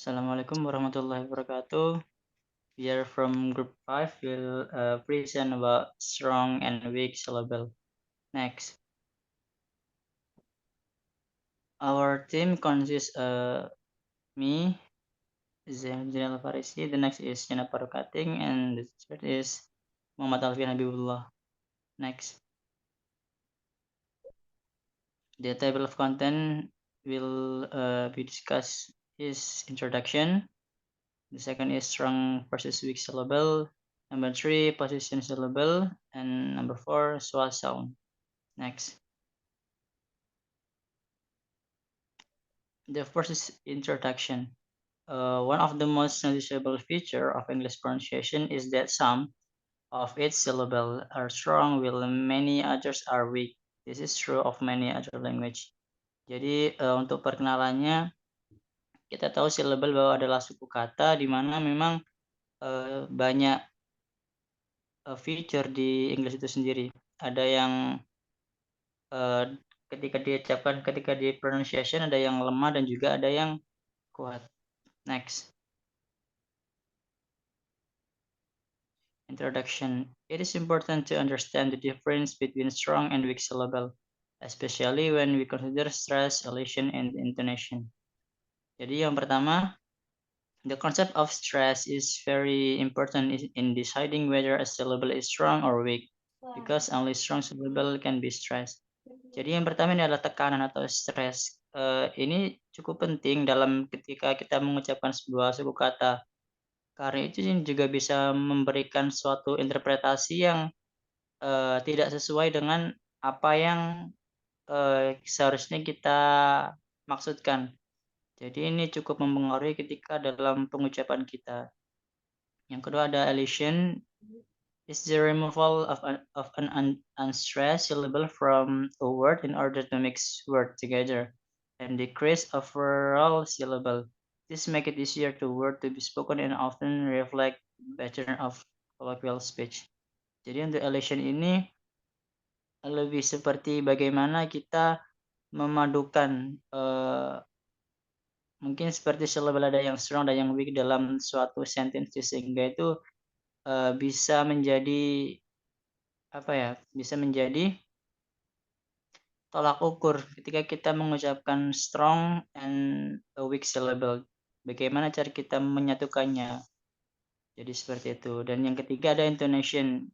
Assalamualaikum warahmatullahi wabarakatuh. We are from group 5. We'll present about strong and weak syllable. Next. Our team consists me, Zainuddin Alfarizy. The next is Jenab Paruk Ating, and the third is Alfian Habibulloh. Next. The table of content will be discussed is introduction. The second is strong versus weak syllable. Number 3, position syllable. And number 4, swell sound. Next. The first is introduction. One of the most noticeable feature of English pronunciation is that some of its syllables are strong while many others are weak. This is true of many other language. Jadi untuk perkenalannya, kita tahu syllable bahwa adalah suku kata di mana memang banyak feature di English itu sendiri. Ada yang ketika diucapkan, ketika di pronunciation ada yang lemah dan juga ada yang kuat. Next. Introduction. It is important to understand the difference between strong and weak syllable, especially when we consider stress, elation, and intonation. Jadi yang pertama, the concept of stress is very important in deciding whether a syllable is strong or weak, because only strong syllable can be stressed. Jadi yang pertama ini adalah tekanan atau stres. Ini cukup penting dalam ketika kita mengucapkan sebuah suku kata. Karena itu juga bisa memberikan suatu interpretasi yang tidak sesuai dengan apa yang seharusnya kita maksudkan. Jadi ini cukup mempengaruhi ketika dalam pengucapan kita. Yang kedua ada elision. Is the removal of an unstressed syllable from a word in order to mix words together and decrease overall syllable. This make it easier to word to be spoken and often reflect pattern of colloquial speech. Jadi untuk elision ini lebih seperti bagaimana kita memadukan mungkin seperti syllable ada yang strong dan yang weak dalam suatu sentence sehingga itu bisa menjadi bisa menjadi tolak ukur ketika kita mengucapkan strong and a weak syllable. Bagaimana cara kita menyatukannya. Jadi seperti itu. Dan yang ketiga ada intonation.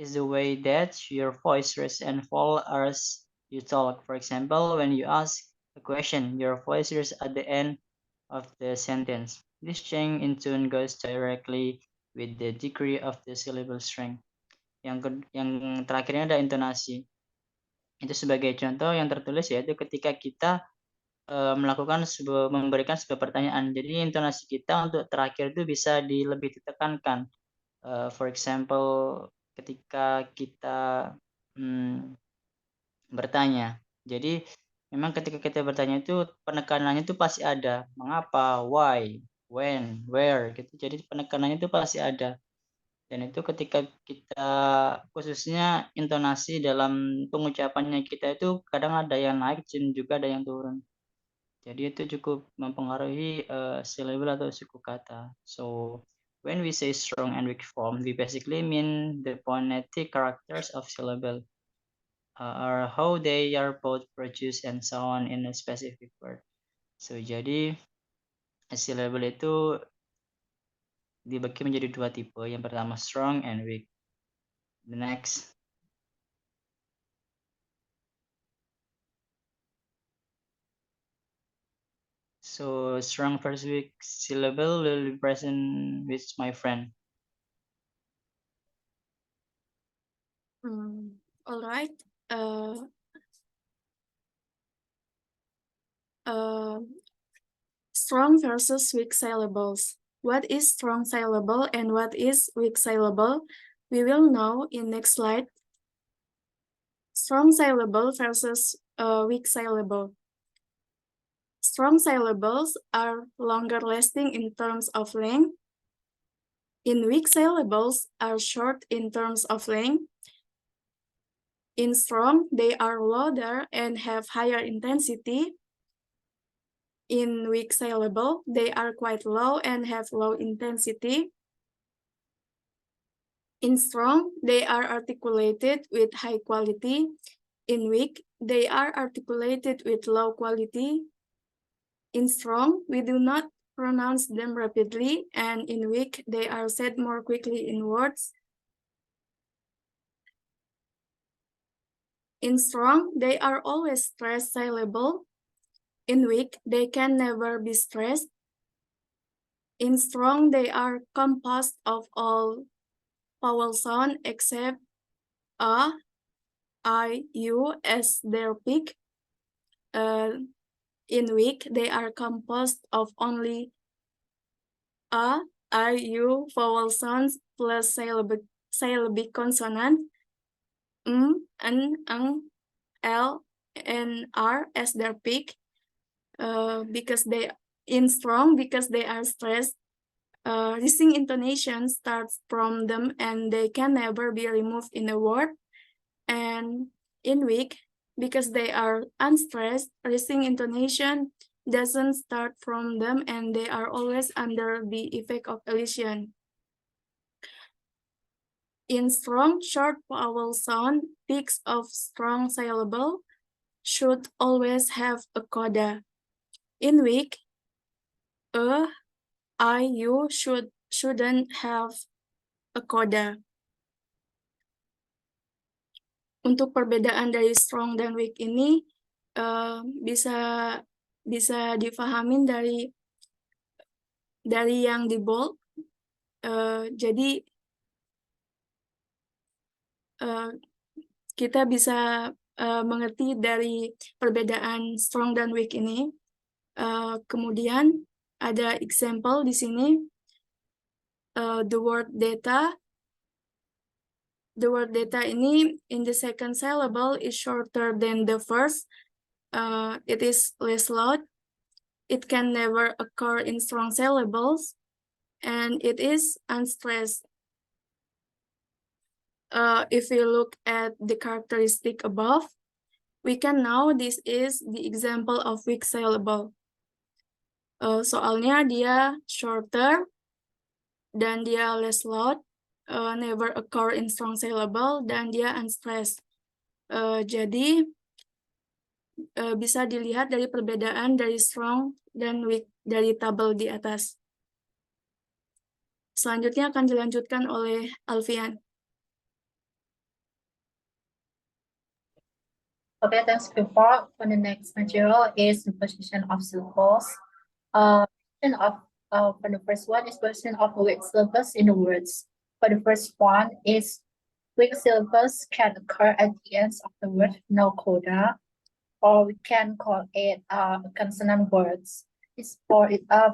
Is the way that your voice rise and fall as you talk. For example, when you ask a question, your voice rises at the end of the sentence. This change in tune goes directly with the degree of the syllable strength. Yang terakhirnya ada intonasi. Itu sebagai contoh yang tertulis yaitu ketika kita memberikan sebuah pertanyaan. Jadi intonasi kita untuk terakhir itu bisa lebih ditekankan. For example, ketika kita bertanya. Jadi memang ketika kita bertanya itu penekanannya itu pasti ada. Mengapa, why, when, where gitu. Jadi penekanannya itu pasti ada. Dan itu ketika kita khususnya intonasi dalam pengucapannya kita itu kadang ada yang naik dan juga ada yang turun. Jadi itu cukup mempengaruhi syllable atau suku kata. So when we say strong and weak form, we basically mean the phonetic characters of syllable, or how they are both produced and so on in a specific word. So jadi syllable itu dibagi menjadi dua tipe. Yang pertama strong and weak. The next. So strong first weak syllable will be present with my friend. All right. Strong versus weak syllables. What is strong syllable and what is weak syllable? We will know in next slide. Strong syllable versus weak syllable. Strong syllables are longer lasting in terms of length. In weak syllables are short in terms of length. In strong, they are louder and have higher intensity. In weak syllable, they are quite low and have low intensity. In strong, they are articulated with high quality. In weak, they are articulated with low quality. In strong, we do not pronounce them rapidly, and in weak, they are said more quickly in words. In strong, they are always stressed syllable. In weak, they can never be stressed. In strong, they are composed of all vowel sound except a, I, U as their peak. In weak, they are composed of only a, I, U vowel sounds plus syllabic consonant, n, l, and r as their peak. Because they in strong, because they are stressed, rising intonation starts from them and they can never be removed in a word. And in weak, because they are unstressed, rising intonation doesn't start from them and they are always under the effect of elision. In strong, short vowel sound, peaks of strong syllable should always have a coda. In weak, a, I, U shouldn't have a coda. Untuk perbedaan dari strong dan weak ini bisa difahamin dari yang di bold. Jadi kita bisa mengerti dari perbedaan strong dan weak ini. Kemudian ada example di sini. The word data. The word data ini in the second syllable is shorter than the first. It is less loud. It can never occur in strong syllables. And it is unstressed. If we look at the characteristic above, we can know this is the example of weak syllable. Soalnya dia shorter dan dia less loud. Never occur in strong syllable, dan dia unstressed. Jadi, bisa dilihat dari perbedaan dari strong dan weak dari tabel di atas. Selanjutnya akan dilanjutkan oleh Alfian. Okay, thanks, before. For the next material is the position of syllables. For the first one is position of weak syllables in the words. For the first one is weak syllables can occur at the ends of the word, no coda, or we can call it consonant words. For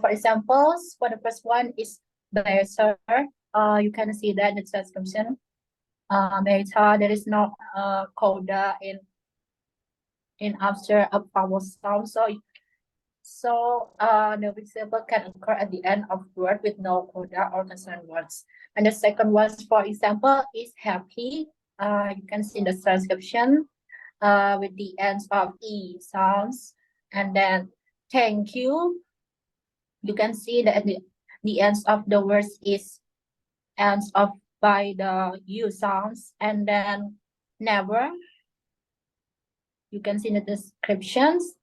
examples, for the first one is better. You can see that in the description. Better, there is no coda in after a vowel sound. So the weak syllable can occur at the end of word with no coda or consonant words. And the second one, for example, is happy. You can see the transcription with the ends of E sounds. And then thank you. You can see that the ends of the words is ends of by the U sounds. And then never. You can see the descriptions.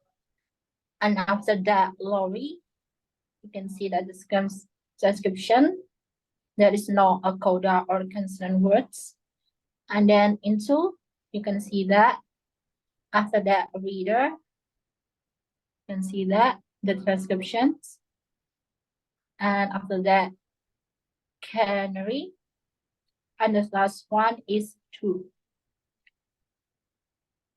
And after that, Lori, you can see that description. There is no coda or consonant words. And then into, you can see that. After that, reader, you can see that, the transcriptions. And after that, canary. And the last one is true.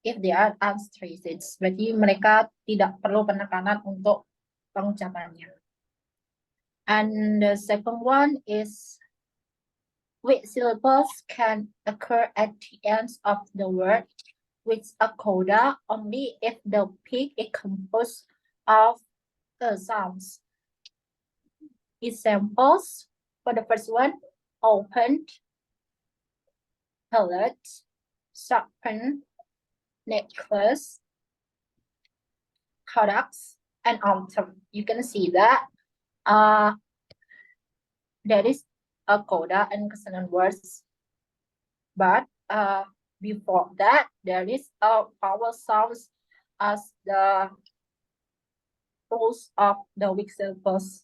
If they are unstressed, berarti mereka tidak perlu penekanan untuk pengucapannya. And the second one is weak syllables can occur at the ends of the word with a coda only if the peak is composed of sounds. Examples for the first one: open, palette, sharpen, necklace, products, and autumn. You can see that there is a coda and consonant words, but before that there is a vowel sounds as the rules of the weak syllables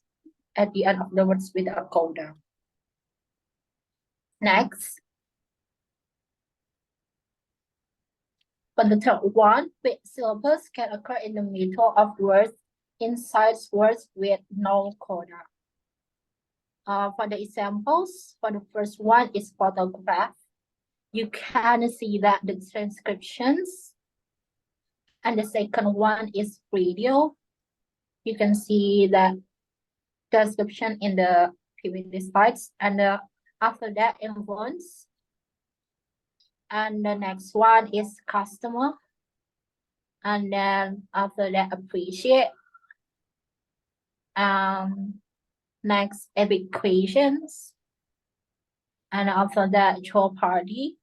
at the end of the words with a coda. Next, for the third one, weak syllables can occur in the middle of words inside words with no coda. For the examples, for the first one is photograph. You can see that the transcriptions. And the second one is video. You can see the transcription in the previous slides. And after that, influence. And the next one is customer. And then after that, appreciate. Next, equations. And after that, show party.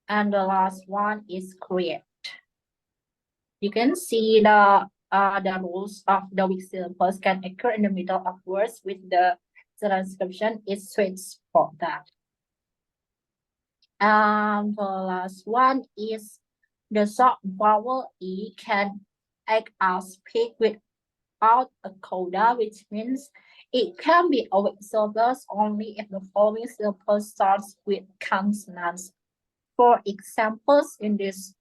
And the last one is create. You can see the rules of the weak syllables can occur in the middle of words with the transcription is switched for that. And the last one is the short vowel E can act as peak without a coda, which means it can be a weak syllables only if the following syllable starts with consonants. For examples in this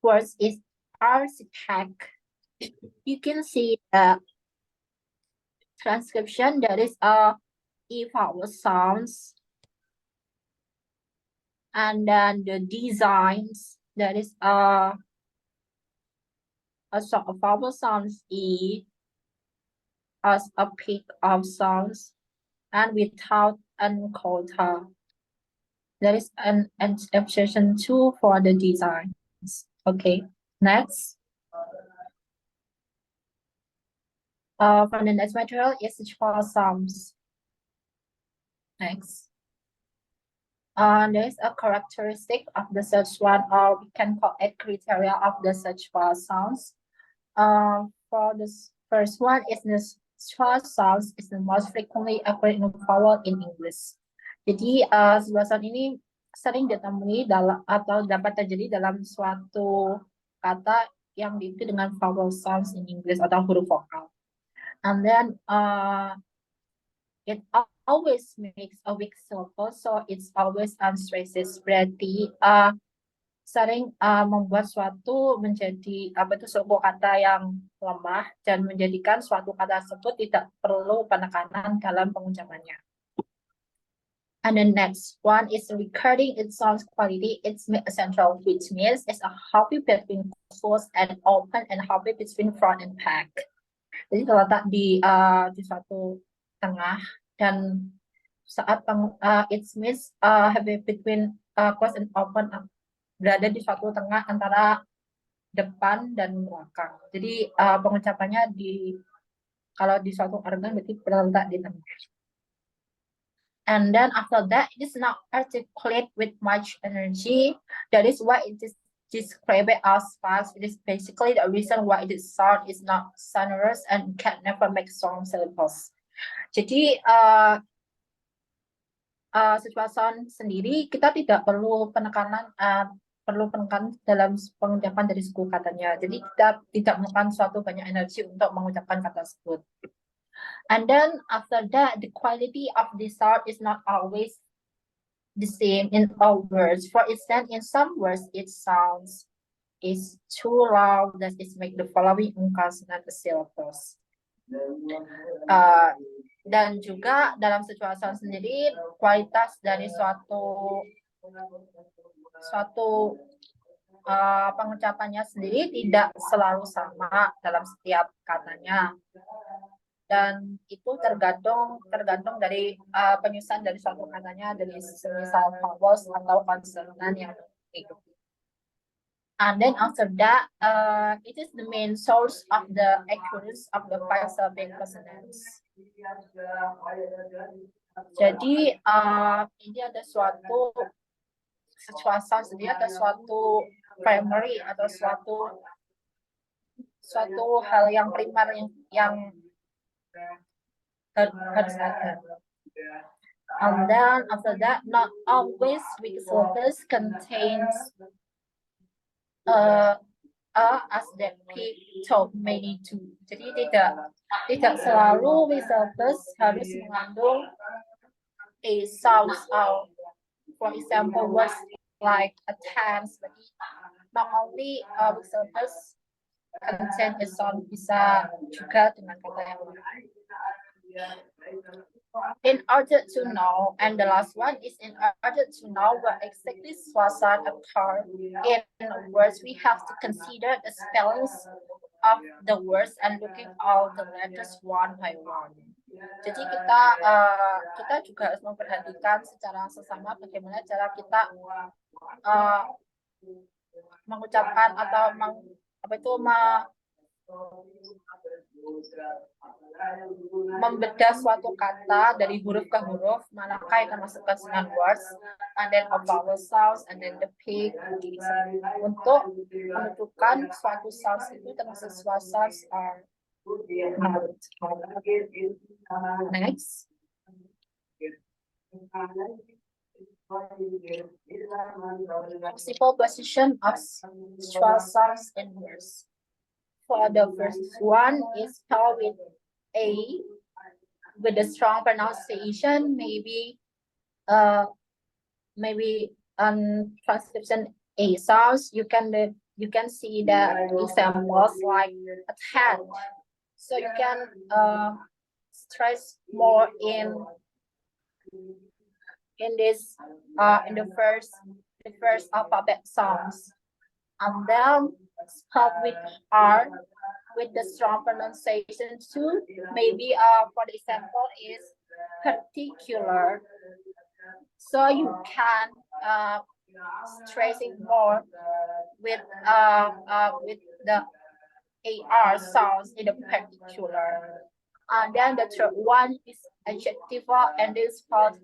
words is architect. You can see the transcription, there is a E vowel sounds. And then the designs, there is a sort of vowel sounds E as a peak of sounds and without an coda. There is an exception too for the designs. Okay, next. For the next material is for sounds. Next. There's a characteristic of the search one, or we can call it criteria of the search for sounds. For this first one is the short sounds is the most frequently occurring vowel in English. Jadi sebuah sound ini sering ditemui dalam atau dapat terjadi dalam suatu kata yang diikuti dengan vowel sounds in English atau huruf vokal. And then it always makes a weak syllable, so it's always unstresses. Berarti sering membuat suatu menjadi suatu kata yang lemah dan menjadikan suatu kata tersebut tidak perlu penekanan dalam pengucapannya. And the next one is recording its sound quality. It's central, which means it's a happy between close and open and happy between front and back. Jadi terletak di suatu tengah dan saat it means happy between close and open berada di suatu tengah antara depan dan belakang. Jadi pengucapannya kalau di suatu organ berarti terletak di tengah. And then after that, it is not articulate with much energy. That is why it is described as fast. It is basically the reason why its sound is not sonorous and can never make strong syllables. Jadi sebuah sound sendiri kita tidak perlu penekanan dalam pengucapan dari suku katanya. Jadi kita tidak memerlukan suatu banyak energi untuk mengucapkan kata tersebut. And then after that, the quality of the sound is not always the same in all words. For instance, in some words, it sounds is too loud that it make the following unconsonant syllables. Dan juga dalam sebuah sound sendiri, kualitas dari suatu pengucapannya sendiri tidak selalu sama dalam setiap katanya. Dan itu tergantung dari penyusunan dari suatu katanya, dari semisal vowels atau konsonan yang diikuti. And then after that, it is the main source of the accuracy of the 5-syllabic consonants. Jadi ini ada suatu sound sendiri, ada suatu primary atau suatu suatu hal yang primer yang harus ada. And then after that, not always weak syllables contains as the peak top many to. Jadi tidak selalu weak syllables harus mengandung a sound out. For example, words like a tense, but not only weak syllables contain a sound, bisa juga dengan kata yang lain. In order to know, and the last one is in order to know what exactly swasana occur in words, we have to consider the spellings of the words and looking all the letters one by one. Jadi kita juga harus memperhatikan secara sesama bagaimana cara kita mengucapkan atau membedah suatu kata dari huruf ke huruf, manakah yang masukkan dengan words, and then a vowel sounds, and then the peak, untuk menentukan suatu sounds itu termasuk suatu sounds are not. Next. Possible position of sounds in words. For the first one is spelled with A, with a strong pronunciation, maybe transcription A sounds. You can see the examples like a hand. So you can stress more in this in the first alphabet sounds, and then spelled with R with the strong pronunciation too. Maybe for example is particular. So you can stressing more with the AR sounds in the particular. And then the third one is adjective, and is called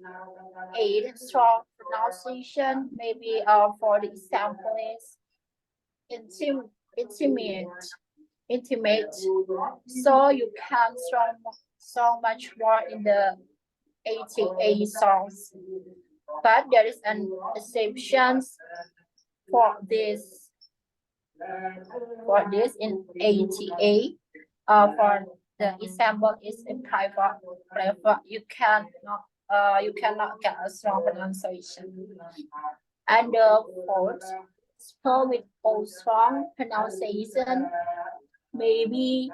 A, strong pronunciation. Maybe for the example is intimate. So you can strong much more in the ATA songs. But there is an exception for this in ATA. For the example is in private, you cannot get a strong pronunciation. And the fourth, spell with all strong pronunciation, maybe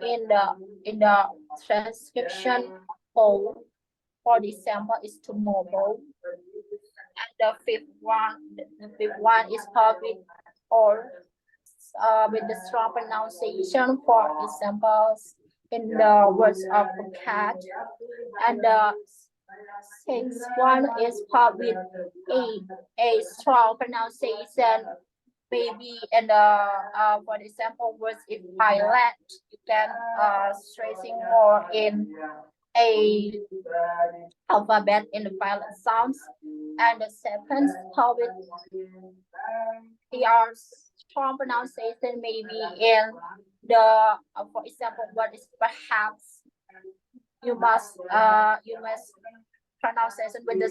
in the transcription O, for example is tomorrow. And the fifth one is public or with the strong pronunciation, for examples in the words of the cat. And the sixth one is public a strong pronunciation, maybe in the for example words in pilot. You can stressing more in a alphabet in the pilot sounds. And the seventh public strong pronunciation, maybe in the for example what is perhaps. You must pronunciation with the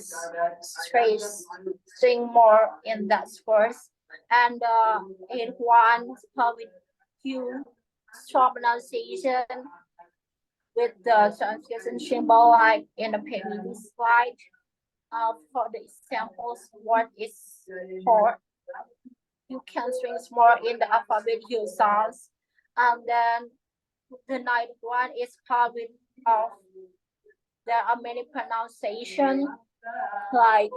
string more in that verse. And in one with Q, strong pronunciation with the transcription symbol like in the previous slide. For the examples, what is for, you can strings more in the alphabet U sounds. And then the ninth one is public of. There are many pronunciations, like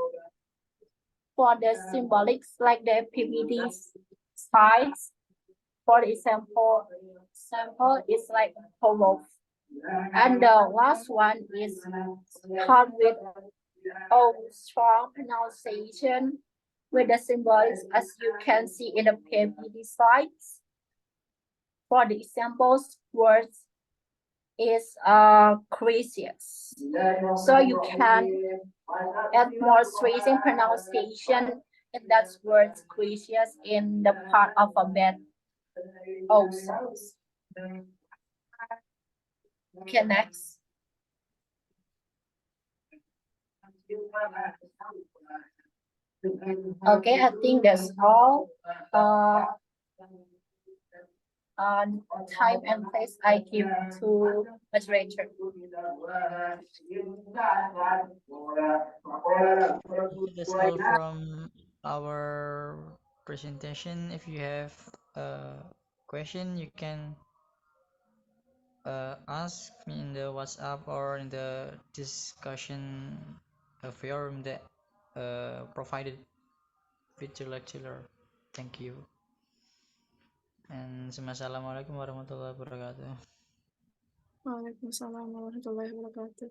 for the symbolics, like the PVD size. For example, is like Polof. And the last one is called with strong pronunciation with the symbolics, as you can see in the PVD slides. For the examples, words is gracious. So you can add more stressing pronunciation in that word gracious in the part alphabet O sounds. Okay, next. Okay, I think that's all. Time and place I give to moderator. That's all from our presentation. If you have a question, you can ask me in the WhatsApp or in the discussion forum that provided with the lecturer. Thank you. And Assalamualaikum warahmatullahi wabarakatuh. Waalaikumsalam warahmatullahi wabarakatuh.